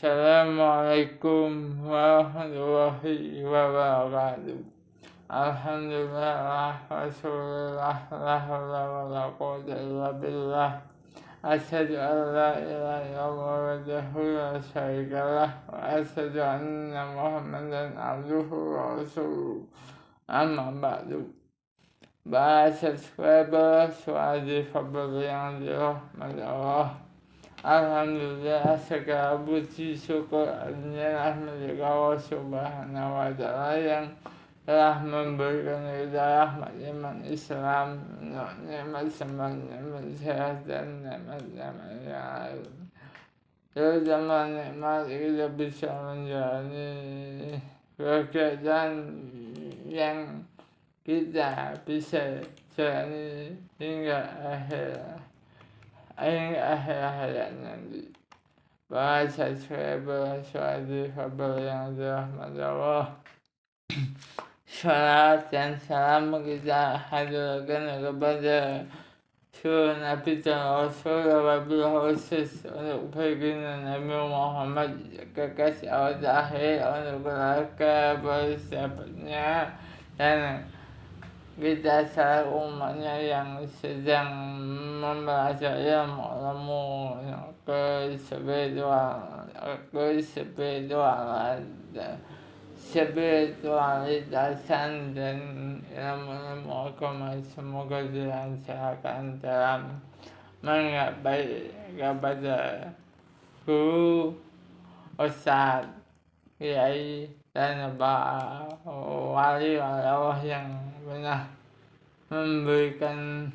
Assalamualaikum warahmatullahi wabarakatuh. Alhamdulillah wassallallahu la haula wala quwwata illa billah. Asyhadu an la ilaha illallah wahdahu la syarika lah wa asyhadu anna Muhammadan abduhu wa rasuluh. Amma ba'du. Bahasa subscriber suadi fabel yang dirahmati Allah. Alhamdulillah, segala puji syukur hanyalah milik Allah Subhanahu wa Ta'ala yang telah memberikan kita rahmat iman Islam, nikmat semangat, nikmat sehat dan nikmat-nikmat yang lain. Terutama nikmat kita bisa menjalani kegiatan yang kita bisa jalani hingga akhir hayat nanti. Bahasa subscriber suadi fabel yang dirahmati Allah. Salat dan salam kita hadirkan kepada seluruh Nabi dan Rasul, wabil khusus untuk baginda Nabi Muhammad, kekasih Allah terakhir, untuk keluarga bersahabatnya dan kita salah umatnya yang sedang mempelajari ilmu spiritualitasan dan ilmu agama. Semoga dilancarkan dalam mengabdi kepada guru, ustadz, kiai dan wali Allah yang pernah memberikan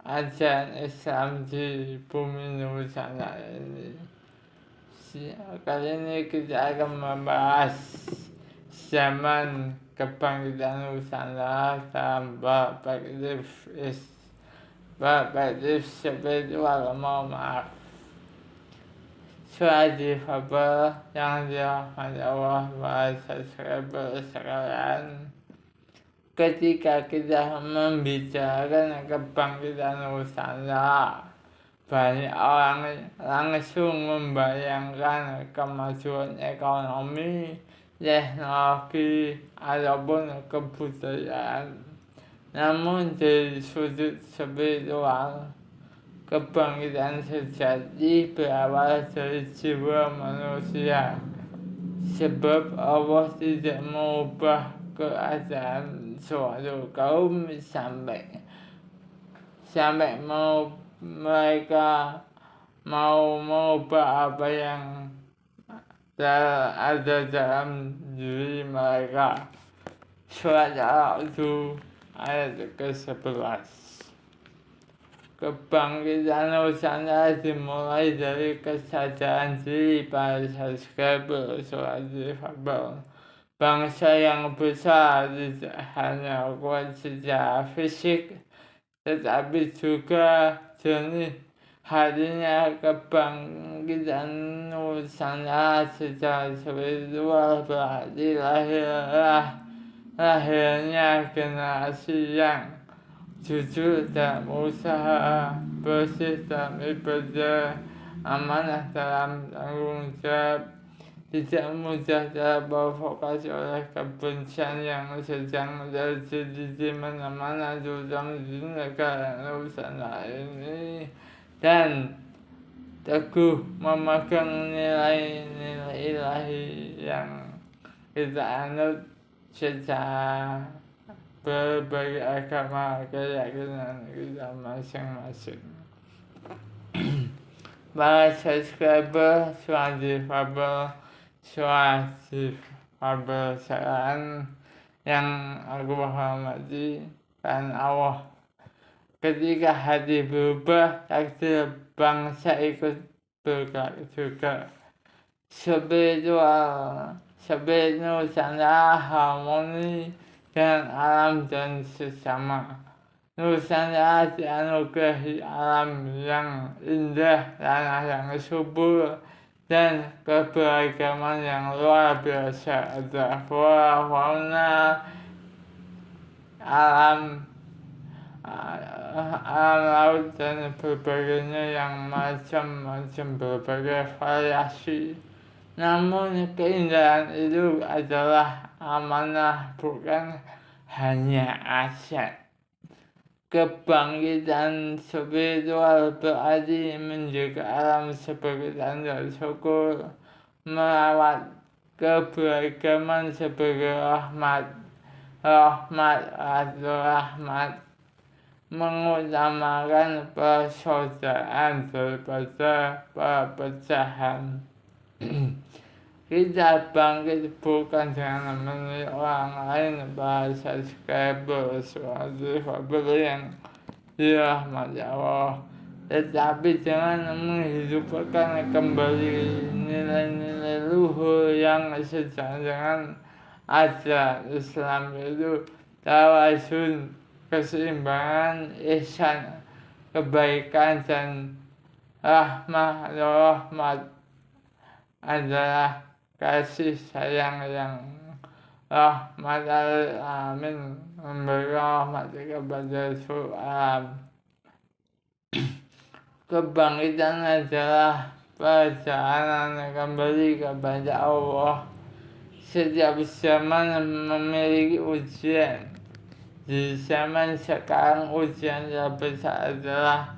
ajaran Islam di bumi Nusantara ini. Kali ini kita akan membahas zaman kebangkitan Nusantara dalam perspektif spiritual. Suadi fabel yang dirahmati Allah, bahasa subscriber sekalian. Ketika kita membicarakan kebangkitan Nusantara, banyak orang langsung membayangkan kemajuan ekonomi, teknologi, ataupun kebudayaan. Namun dari sudut spiritual, kebangkitan sejati berawal dari jiwa manusia, sebab Allah tidak mengubah keadaan suatu kaum sampai mereka mau mengubah apa yang ada dalam diri mereka. Surat Al-A'raf ayat ke-11. Kebangkitan Nusantara dimulai dari kesadaran diri para subscriber suadi fabel. Bangsa yang besar tidak hanya kuat secara fisik, tetapi juga jernih. Hatinya kebangkitan Nusantara secara spiritual berarti lahirnya generasi yang jujur dalam usaha, bersih dalam ibadah, amanah dalam tanggung jawab, tidak mudah terprovokasi oleh kebencian yang sedang terjadi di mana-mana, terutama di negara Nusantara ini, dan teguh memegang nilai-nilai ilahi yang kita anut secara berbagai agama, keyakinan kita masing-masing. Para subscriber suadi fabel sekalian yang aku hormati dan Allah. Ketika hati berubah, takdir bangsa ikut bergerak juga. Spiritual Nusantara harmoni dengan alam dan sesama. Nusantara dianugerahi alam yang indah, tanah yang subur, dan keberagaman yang luar biasa. Ada flora, fauna, alam alam laut dan berbagainya yang macam-macam, berbagai variasi. Namun keindahan itu adalah amanah, bukan hanya aset. Kebangkitan spiritual berarti menjaga alam sebagai tanda syukur, merawat keberagaman sebagai rahmat, mengutamakan persaudaraan daripada perpecahan. Kita bangkit bukan dengan menilai orang lain, bahasa skribel, suatu yang dirahmati Allah, tetapi dengan menghidupkan kembali nilai-nilai luhur yang sejalan dengan ajaran Islam, yaitu tawazun, keseimbangan, ihsan, kebaikan, dan rahmat adalah kasih sayang yang rahmat alamin, memberi rahmat kepada seluruh alam. Kebangkitan adalah perjalanan kembali kepada Allah. Setiap zaman memiliki ujian. Di zaman sekarang ujian terbesar adalah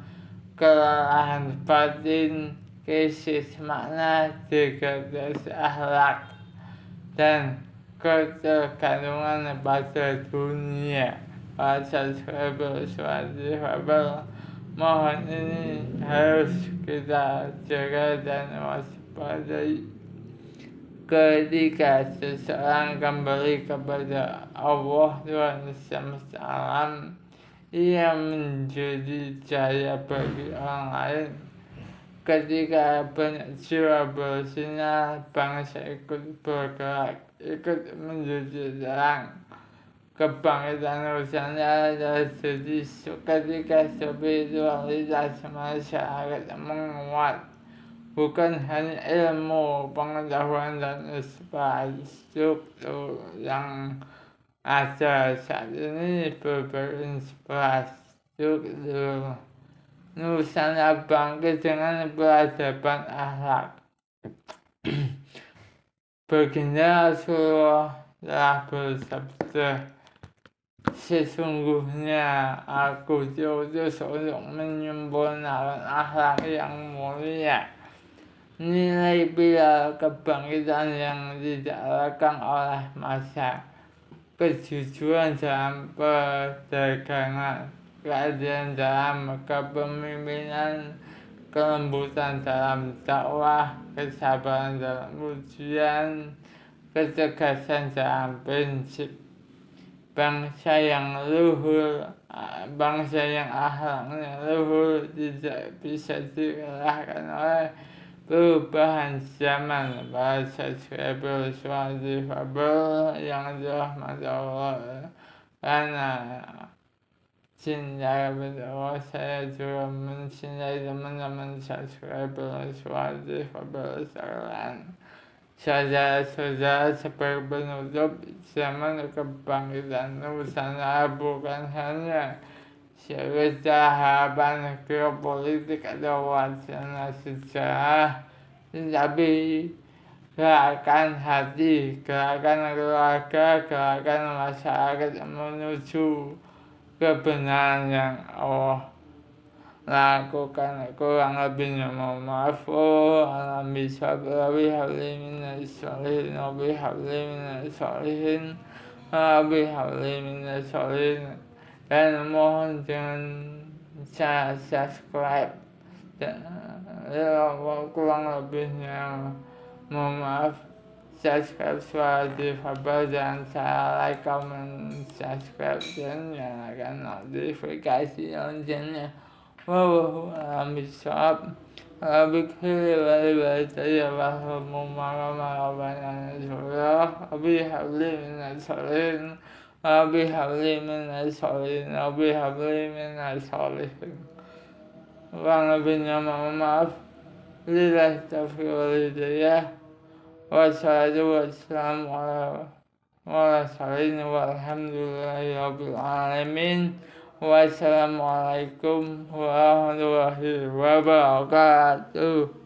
kelelahan batin, krisis makna, degradasi akhlak, dan ketergantungan pada dunia. Bahasa skribel, mohon ini harus kita jaga dan waspadai. Ketika seseorang kembali kepada Allah Tuhan semesta alam, ia menjadi cahaya bagi orang lain. Ketika banyak jiwa bersinar, bangsa ikut bergerak, ikut menjadi terang. Kebangkitan Nusantara terjadi ketika spiritualitas masyarakat menguat, bukan hanya ilmu, pengetahuan, dan infrastruktur yang ada saat ini, berbagai infrastruktur Nusantara bangkit dengan peradaban akhlak. Baginda Rasulullah telah bersabda, sesungguhnya aku diutus untuk menyempurnakan akhlak yang mulia. Nilai pilar kebangkitan yang didasarkan oleh masa, kejujuran dalam perdagangan, keadilan dalam kepemimpinan, kelembutan dalam dakwah, kesabaran dalam ujian, ketegasan dalam prinsip. Bangsa yang akhlaknya luhur tidak bisa dikalahkan oleh perubahan zaman. Bahasa skribel, suatu yang dirahmati Allah. Karena cinta kepada Allah, saya juga mencintai teman-teman subscriber suatu sekalian. Saudara-saudara, sebagai penutup, zaman kebangkitan Nusantara bukan hanya sekedar harapan geopolitik atau wacana sejarah, tetapi gerakan hati, gerakan keluarga, gerakan masyarakat menuju kebenaran yang Allah lakukan. Kurang lebihnya mohon maaf. Alhamdulillah, sabri habli minas sholihin, wabi habli minas sholihin, wabi habli minas sholihin. Dan mohon jangan subscribe. Kurang lebihnya mohon maaf. Subscribe Suara Difabel, dan saya like, comment, subscribe, dan nyalakan notifikasi loncengnya. A'lam bishawab. Bikir wal saya bahwa marah surah. Abi habli minas sholihin, abi habli minas sholihin, abi habli minas sholihin. Kurang lebihnya mohon maaf. Lillahi taufiq wal hidayah. Wassalamualaikum warahmatullahi wabarakatuh. Walhamdulillahi rabbil alamin. Wassalamualaikum warahmatullahi wabarakatuh.